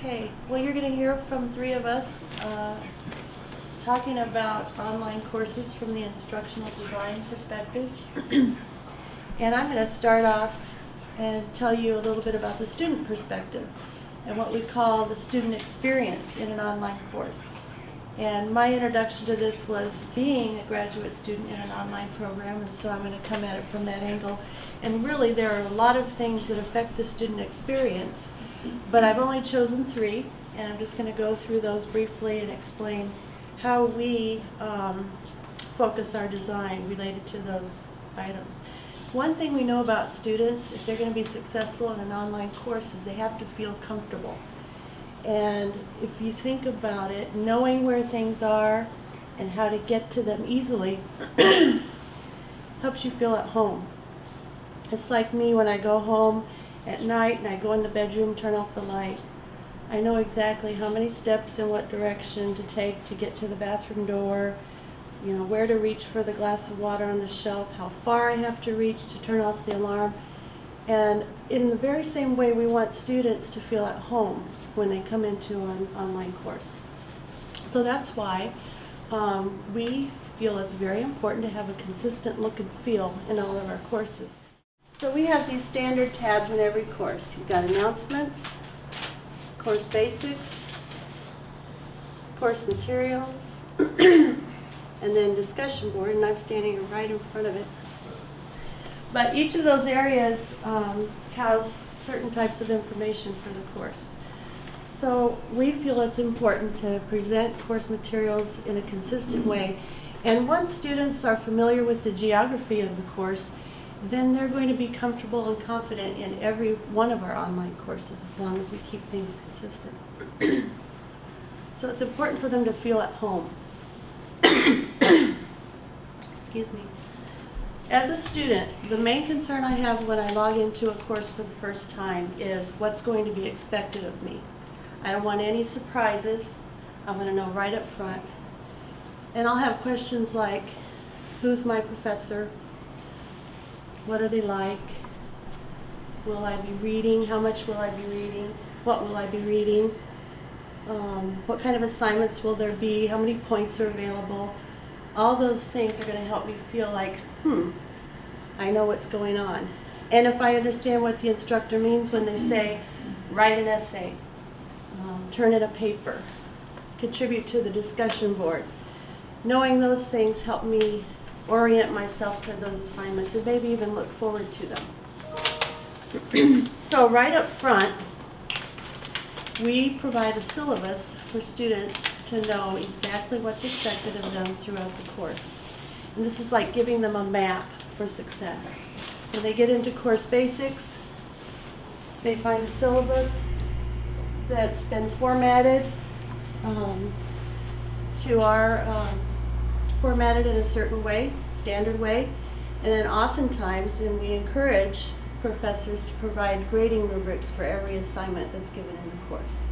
Okay, well, you're going to hear from three of us talking about online courses from the instructional design perspective. And I'm going to start off and tell you a little bit about the student perspective and what we call the student experience in an online course. And my introduction to this was being a graduate student in an online program, and so I'm going to come at it from that angle. And really, there are a lot of things that affect the student experience, but I've only chosen three, and I'm just going to go through those briefly and explain how we focus our design related to those items. One thing we know about students, if they're going to be successful in an online course, is they have to feel comfortable. And if you think about it, knowing where things are and how to get to them easily helps you feel at home. It's like me when I go home at night and I go in the bedroom, turn off the light. I know exactly how many steps in what direction to take to get to the bathroom door, you know, where to reach for the glass of water on the shelf, how far I have to reach to turn off the alarm. And in the very same way, we want students to feel at home when they come into an online course. So that's why we feel it's very important to have a consistent look and feel in all of our courses. So we have these standard tabs in every course. You've got announcements, course basics, course materials, and then discussion board, and I'm standing right in front of it. But each of those areas has certain types of information for the course. So we feel it's important to present course materials in a consistent way. And once students are familiar with the geography of the course, then they're going to be comfortable and confident in every one of our online courses as long as we keep things consistent. So it's important for them to feel at home. Excuse me. As a student, the main concern I have when I log into a course for the first time is what's going to be expected of me. I don't want any surprises. I want to know right up front. And I'll have questions like, who's my professor? What are they like? Will I be reading? How much will I be reading? What will I be reading? What kind of assignments will there be? How many points are available? All those things are going to help me feel like, I know what's going on. And if I understand what the instructor means when they say, write an essay, turn in a paper, contribute to the discussion board, knowing those things help me orient myself toward those assignments and maybe even look forward to them. So right up front, we provide a syllabus for students to know exactly what's expected of them throughout the course. And this is like giving them a map for success. When they get into course basics, they find a syllabus that's been formatted formatted in a certain way, standard way. And then oftentimes, and we encourage professors to provide grading rubrics for every assignment that's given in the course.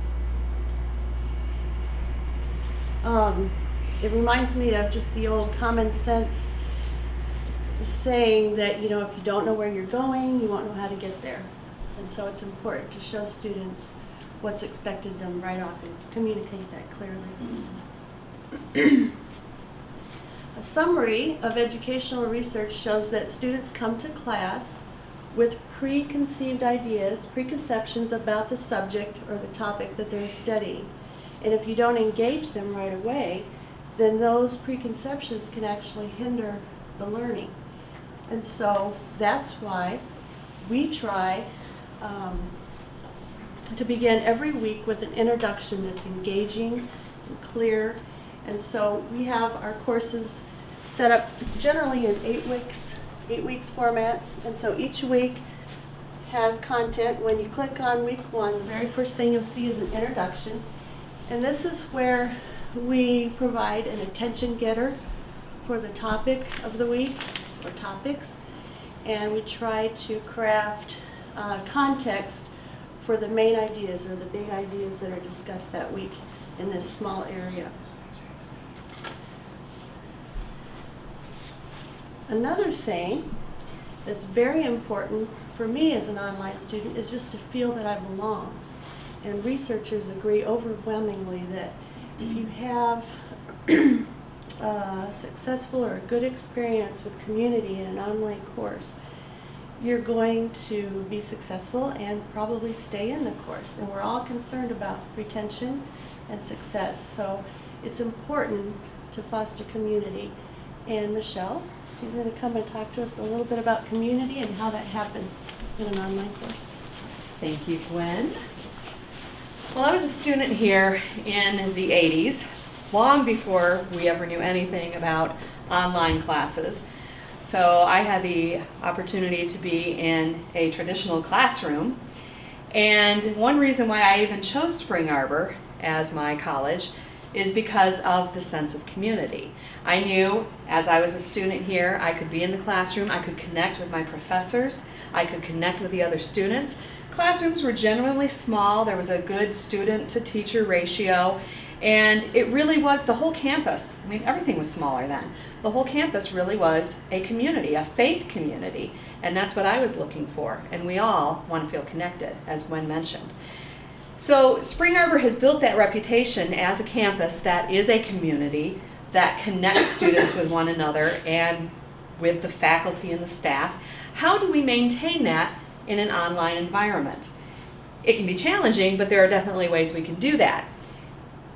It reminds me of just the old common sense saying that, you know, if you don't know where you're going, you won't know how to get there. And so it's important to show students what's expected of them right off and communicate that clearly. A summary of educational research shows that students come to class with preconceived ideas, preconceptions about the subject or the topic that they're studying. And if you don't engage them right away, then those preconceptions can actually hinder the learning. And so that's why we try to begin every week with an introduction that's engaging and clear. And so we have our courses set up generally in 8 weeks formats. And so each week has content. When you click on week 1, the very first thing you'll see is an introduction. And this is where we provide an attention getter for the topic of the week, or topics. And we try to craft context for the main ideas or the big ideas that are discussed that week in this small area. Another thing that's very important for me as an online student is just to feel that I belong. and researchers agree overwhelmingly that if you have a successful or a good experience with community in an online course, you're going to be successful and probably stay in the course. And we're all concerned about retention and success. So it's important to foster community. And Michelle, she's going to come and talk to us a little bit about community and how that happens in an online course. Thank you, Gwen. Well, I was a student here in the 80s, long before we ever knew anything about online classes. So I had the opportunity to be in a traditional classroom. And one reason why I even chose Spring Arbor as my college is because of the sense of community. I knew as I was a student here, I could be in the classroom, I could connect with my professors, I could connect with the other students. Classrooms were generally small, there was a good student to teacher ratio, and it really was the whole campus. I mean, everything was smaller then. The whole campus really was a community, a faith community, and that's what I was looking for. And we all want to feel connected, as Gwen mentioned. So Spring Arbor has built that reputation as a campus that is a community that connects students with one another and with the faculty and the staff. How do we maintain that in an online environment? It can be challenging, but there are definitely ways we can do that.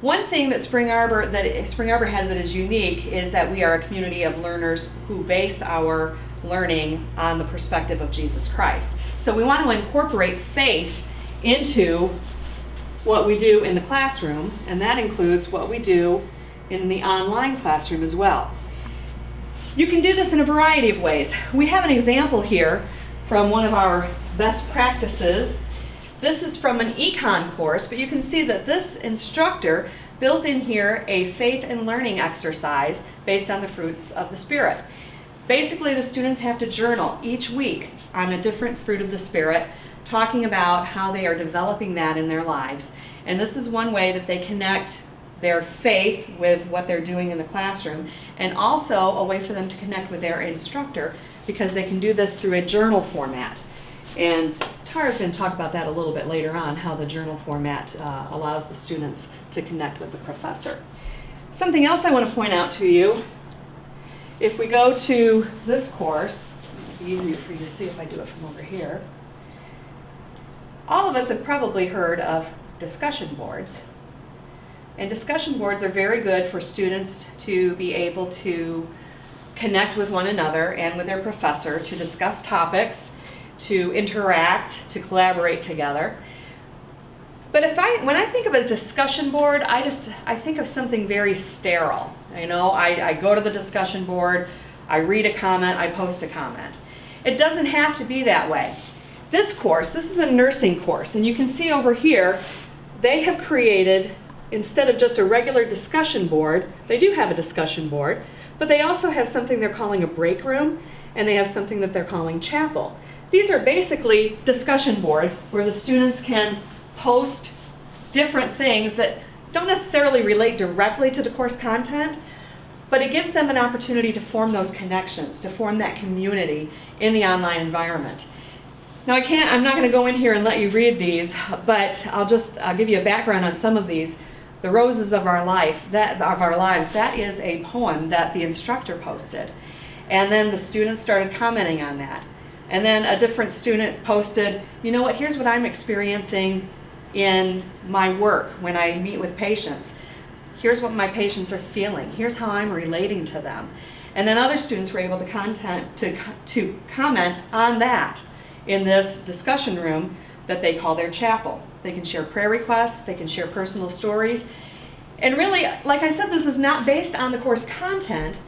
One thing that Spring Arbor has that is unique is that we are a community of learners who base our learning on the perspective of Jesus Christ. So we want to incorporate faith into what we do in the classroom, and that includes what we do in the online classroom as well. You can do this in a variety of ways. We have an example here from one of our best practices. This is from an econ course, but you can see that this instructor built in here a faith and learning exercise based on the fruits of the Spirit. Basically, the students have to journal each week on a different fruit of the Spirit, talking about how they are developing that in their lives. And this is one way that they connect their faith with what they're doing in the classroom, and also a way for them to connect with their instructor, because they can do this through a journal format. And Tara's going to talk about that a little bit later on, how the journal format allows the students to connect with the professor. Something else I want to point out to you, if we go to this course, it'll be easier for you to see if I do it from over here. All of us have probably heard of discussion boards. And discussion boards are very good for students to be able to connect with one another and with their professor, to discuss topics, to interact, to collaborate together. But when I think of a discussion board, I think of something very sterile. You know, I go to the discussion board, I read a comment, I post a comment. It doesn't have to be that way. This course, this is a nursing course, and you can see over here, they have created, instead of just a regular discussion board, they do have a discussion board, but they also have something they're calling a break room, and they have something that they're calling chapel. These are basically discussion boards where the students can post different things that don't necessarily relate directly to the course content, but it gives them an opportunity to form those connections, to form that community in the online environment. Now I'm not going to go in here and let you read these, but I'll give you a background on some of these. The Roses of Our Lives, that is a poem that the instructor posted. And then the students started commenting on that. And then a different student posted, you know what, here's what I'm experiencing in my work when I meet with patients. Here's what my patients are feeling. Here's how I'm relating to them. And then other students were able to comment on that in this discussion room that they call their chapel. They can share prayer requests, they can share personal stories. And really, like I said, this is not based on the course content,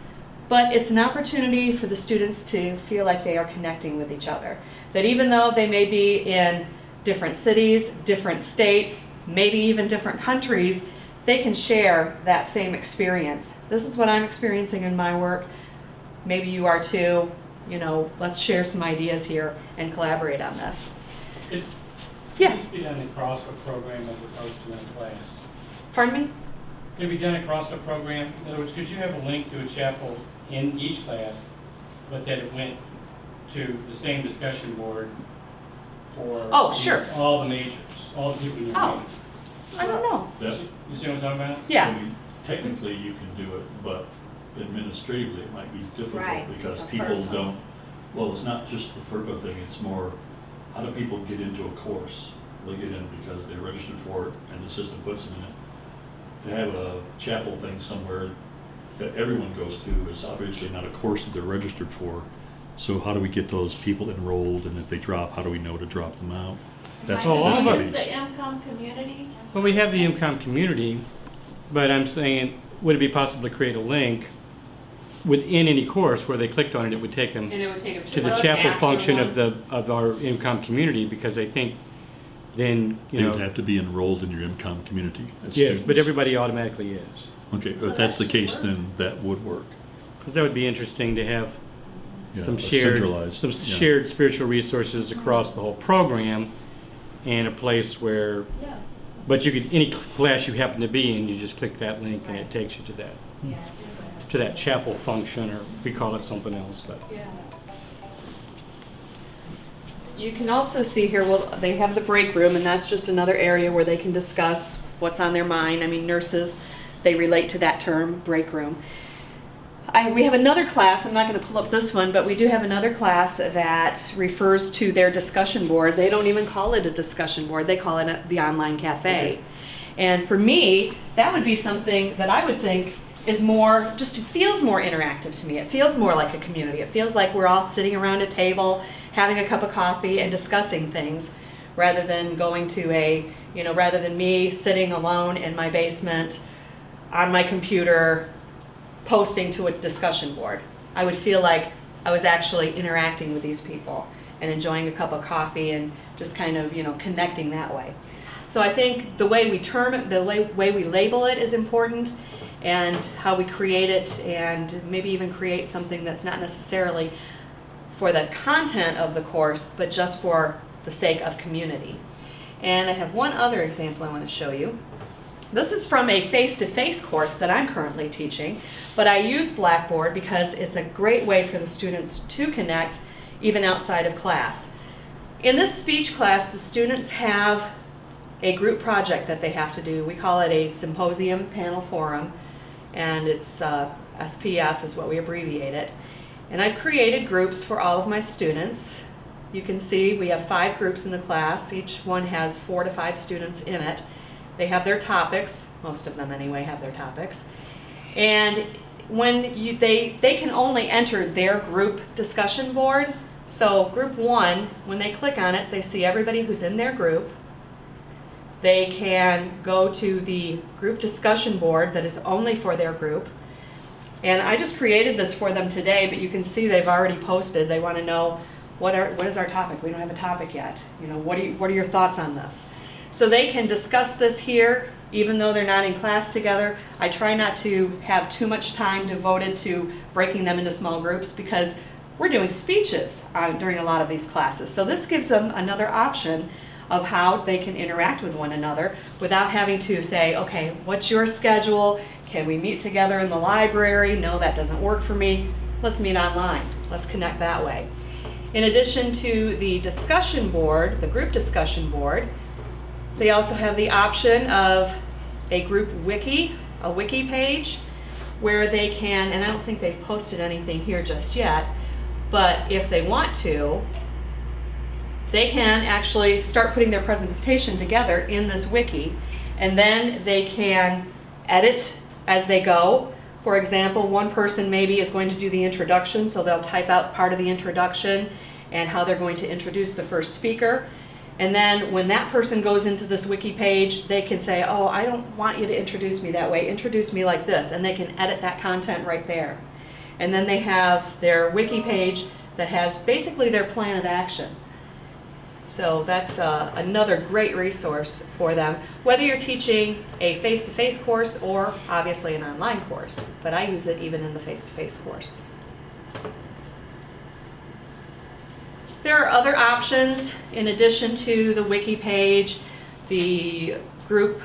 but it's an opportunity for the students to feel like they are connecting with each other. That even though they may be in different cities, different states, maybe even different countries, they can share that same experience. This is what I'm experiencing in my work. Maybe you are too. You know, let's share some ideas here and collaborate on this. It Yeah. needs to be done across the program as opposed to in class. Pardon me? Can it be done across the program? In other words, could you have a link to a chapel in each class, but that it went to the same discussion board for Oh, sure. all the majors? all the people in your Oh. meeting. I don't know. You see what I'm talking about? Yeah. I mean, technically, you can do it, but administratively, it might be difficult Right, because it's a people FERPA. don't, well, it's not just the FERPA thing, it's more, how do people get into a course? They get in because they're registered for it and the system puts them in it. To have a chapel thing somewhere that everyone goes to is obviously not a course that they're registered for. So how do we get those people enrolled, and if they drop, how do we know to drop them out? That's, Well, that's all the of Is piece. the MCOM community? Well, we have the IMCOM community, but I'm saying, would it be possible to create a link within any course where they clicked on it, it would take them And it would take them to the chapel function of our IMCOM community, because I think then, you They would know, have to be enrolled in your MCOM community. as yes, but students. everybody automatically is. Okay, So if that's the that case, should then that would work. Because that would be interesting to have Yeah, some a shared, centralized, some yeah. shared spiritual resources across the whole program, and a place where, Yeah. but you could, any class you happen to be in, you just click that link and it takes you to that, Yeah, just whatever. to that chapel function, or we call it something else, but. You can also see here, well, they have the break room, and that's just another area where they can discuss what's on their mind. I mean, nurses, they relate to that term, break room. We have another class, I'm not going to pull up this one, but we do have another class that refers to their discussion board. They don't even call it a discussion board, they call it the online cafe. And for me, that would be something that I would think is more, just it feels more interactive to me. It feels more like a community. It feels like we're all sitting around a table, having a cup of coffee and discussing things, rather than going to rather than me sitting alone in my basement on my computer posting to a discussion board. I would feel like I was actually interacting with these people and enjoying a cup of coffee and just kind of, connecting that way. So I think the way we term it, the way we label it is important, and how we create it, and maybe even create something that's not necessarily for the content of the course, but just for the sake of community. And I have one other example I want to show you. This is from a face-to-face course that I'm currently teaching, but I use Blackboard because it's a great way for the students to connect even outside of class. In this speech class, the students have a group project that they have to do. We call it a symposium panel forum, and it's SPF is what we abbreviate it. And I've created groups for all of my students. You can see we have 5 groups in the class. Each one has 4 to 5 students in it. They have their topics, most of them anyway have their topics. And when they can only enter their group discussion board. So group 1, when they click on it, they see everybody who's in their group. They can go to the group discussion board that is only for their group. And I just created this for them today, but you can see they've already posted. They want to know what is our topic? We don't have a topic yet. What are your thoughts on this? So they can discuss this here, even though they're not in class together. I try not to have too much time devoted to breaking them into small groups, because we're doing speeches during a lot of these classes. So this gives them another option of how they can interact with one another without having to say, okay, what's your schedule? Can we meet together in the library? No, that doesn't work for me. Let's meet online. Let's connect that way. In addition to the discussion board, the group discussion board, they also have the option of a group wiki, a wiki page, where they can, and I don't think they've posted anything here just yet, but if they want to, they can actually start putting their presentation together in this wiki, and then they can edit as they go. For example, one person maybe is going to do the introduction, so they'll type out part of the introduction and how they're going to introduce the first speaker. And then when that person goes into this wiki page, they can say, oh, I don't want you to introduce me that way, introduce me like this, and they can edit that content right there. And then they have their wiki page that has basically their plan of action. So that's another great resource for them, whether you're teaching a face-to-face course or obviously an online course, but I use it even in the face-to-face course. There are other options in addition to the wiki page, the group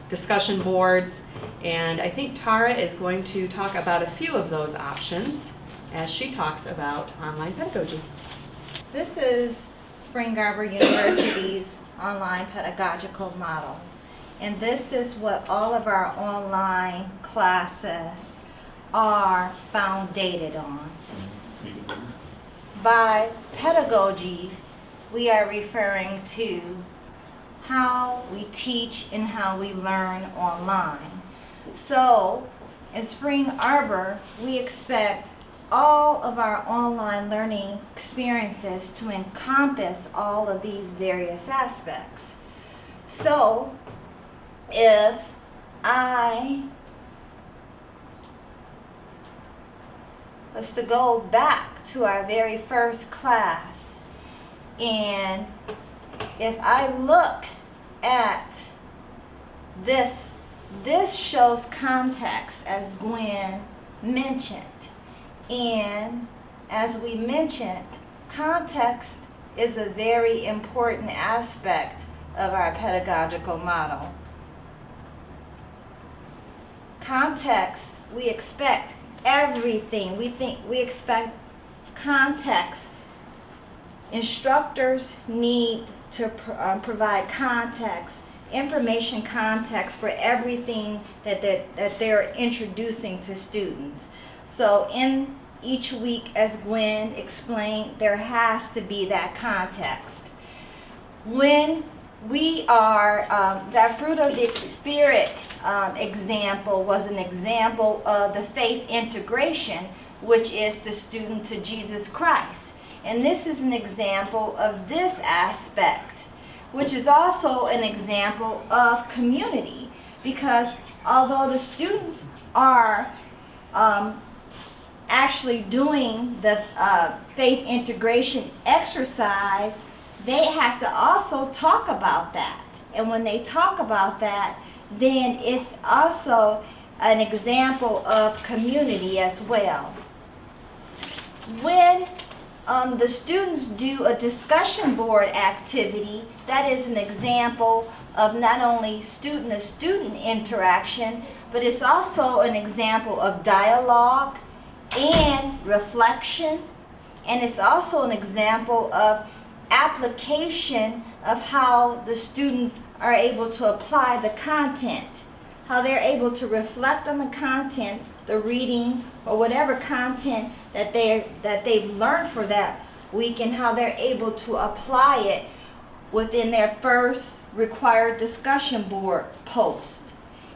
discussion boards, and I think Tara is going to talk about a few of those options as she talks about online pedagogy. This is Spring Arbor University's online pedagogical model. And this is what all of our online classes are founded on. Make it bigger. By pedagogy, we are referring to how we teach and how we learn online. So, in Spring Arbor, we expect all of our online learning experiences to encompass all of these various aspects. So, if I was to go back to our very first class, and if I look at this shows context, as Gwen mentioned. And as we mentioned, context is a very important aspect of our pedagogical model. Context, we expect everything. We expect context. Instructors need to provide context, information context for everything that they're introducing to students. So in each week, as Gwen explained, there has to be that context. When we are, that fruit of the Spirit example was an example of the faith integration, which is the student to Jesus Christ. And this is an example of this aspect, which is also an example of community, because although the students are actually doing the faith integration exercise, they have to also talk about that. And when they talk about that, then it's also an example of community as well. When the students do a discussion board activity, that is an example of not only student-to-student interaction, but it's also an example of dialogue and reflection, and it's also an example of application of how the students are able to apply the content, how they're able to reflect on the content, the reading, or whatever content that they've learned for that week, and how they're able to apply it within their first required discussion board post.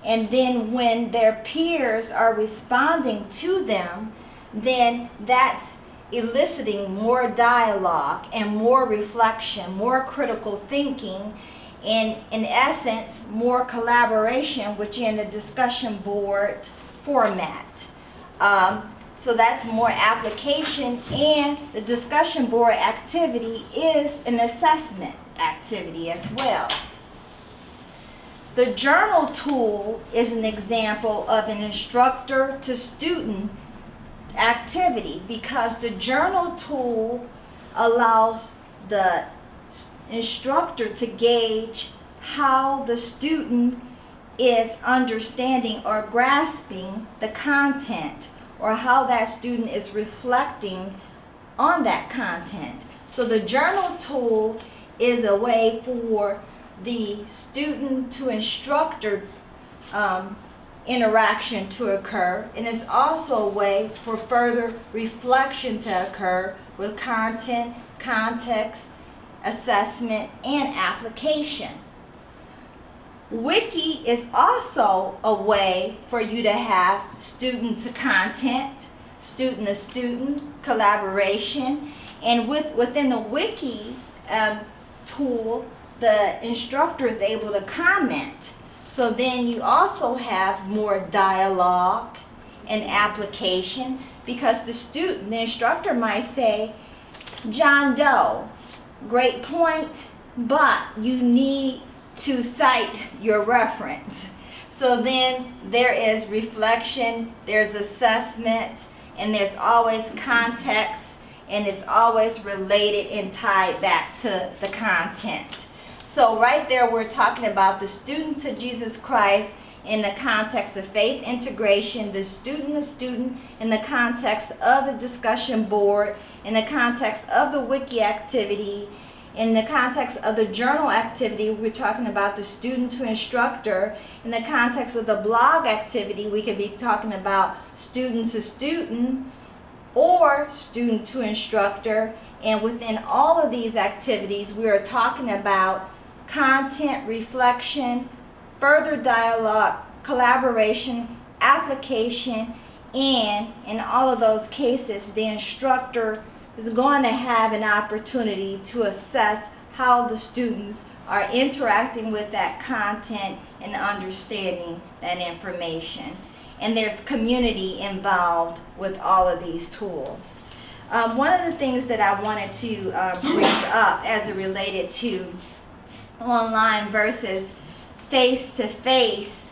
And then when their peers are responding to them, then that's eliciting more dialogue and more reflection, more critical thinking, and in essence, more collaboration within the discussion board format. So that's more application, and the discussion board activity is an assessment activity as well. The journal tool is an example of an instructor to student activity, because the journal tool allows the instructor to gauge how the student is understanding or grasping the content, or how that student is reflecting on that content. So the journal tool is a way for the student to instructor interaction to occur, and it's also a way for further reflection to occur with content, context, assessment, and application. Wiki is also a way for you to have student to content, student to student collaboration, and within the wiki tool, the instructor is able to comment. So then you also have more dialogue and application, because the instructor might say, John Doe, great point, but you need to cite your reference. So then there is reflection, there's assessment, and there's always context, and it's always related and tied back to the content. So right there we're talking about the student to Jesus Christ in the context of faith integration, the student to student in the context of the discussion board, in the context of the wiki activity, In the context of the journal activity, we're talking about the student to instructor. In the context of the blog activity, we could be talking about student to student or student to instructor. And within all of these activities, we are talking about content, reflection, further dialogue, collaboration, application, and in all of those cases, the instructor is going to have an opportunity to assess how the students are interacting with that content and understanding that information. And there's community involved with all of these tools. One of the things that I wanted to bring up as it related to online versus face-to-face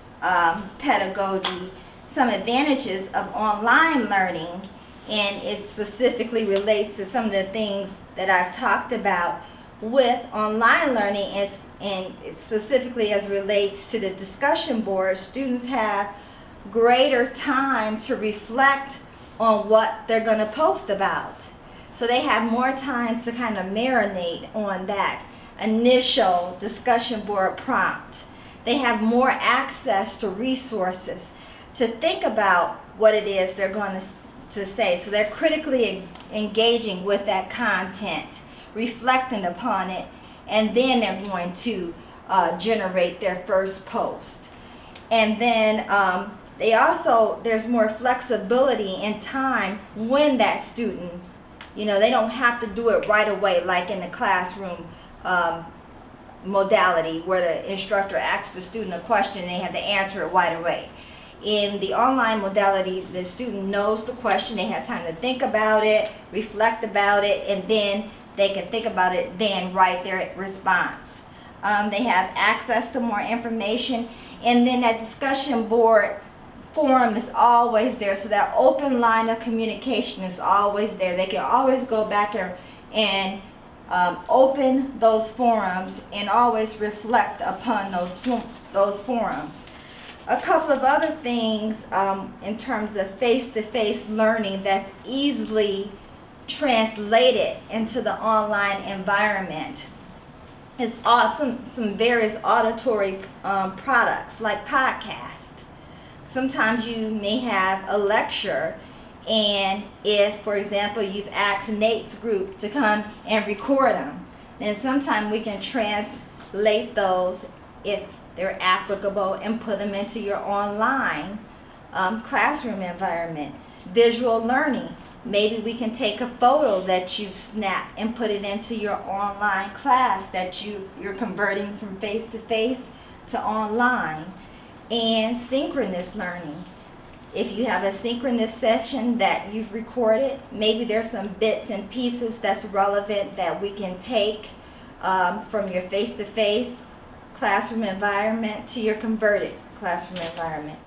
pedagogy, some advantages of online learning, and it specifically relates to some of the things that I've talked about with online learning, and specifically as it relates to the discussion board. Students have greater time to reflect on what they're going to post about. So they have more time to kind of marinate on that initial discussion board prompt. They have more access to resources to think about what it is they're going to say. So they're critically engaging with that content, reflecting upon it, and then they're going to generate their first post. And then there's more flexibility in time when that student, they don't have to do it right away like in the classroom modality where the instructor asks the student a question and they have to answer it right away. In the online modality, the student knows the question, they have time to think about it, reflect about it, and then they can think about it, then write their response. They have access to more information, and then that discussion board forum is always there, so that open line of communication is always there. They can always go back and open those forums and always reflect upon those forums. A couple of other things in terms of face-to-face learning that's easily translated into the online environment is awesome. Some various auditory products like podcasts. Sometimes you may have a lecture, and if, for example, you've asked Nate's group to come and record them, then sometimes we can translate those if they're applicable and put them into your online classroom environment. Visual learning. Maybe we can take a photo that you've snapped and put it into your online class that you're converting from face-to-face to online. And synchronous learning. If you have a synchronous session that you've recorded, maybe there's some bits and pieces that's relevant that we can take from your face-to-face classroom environment to your converted classroom environment.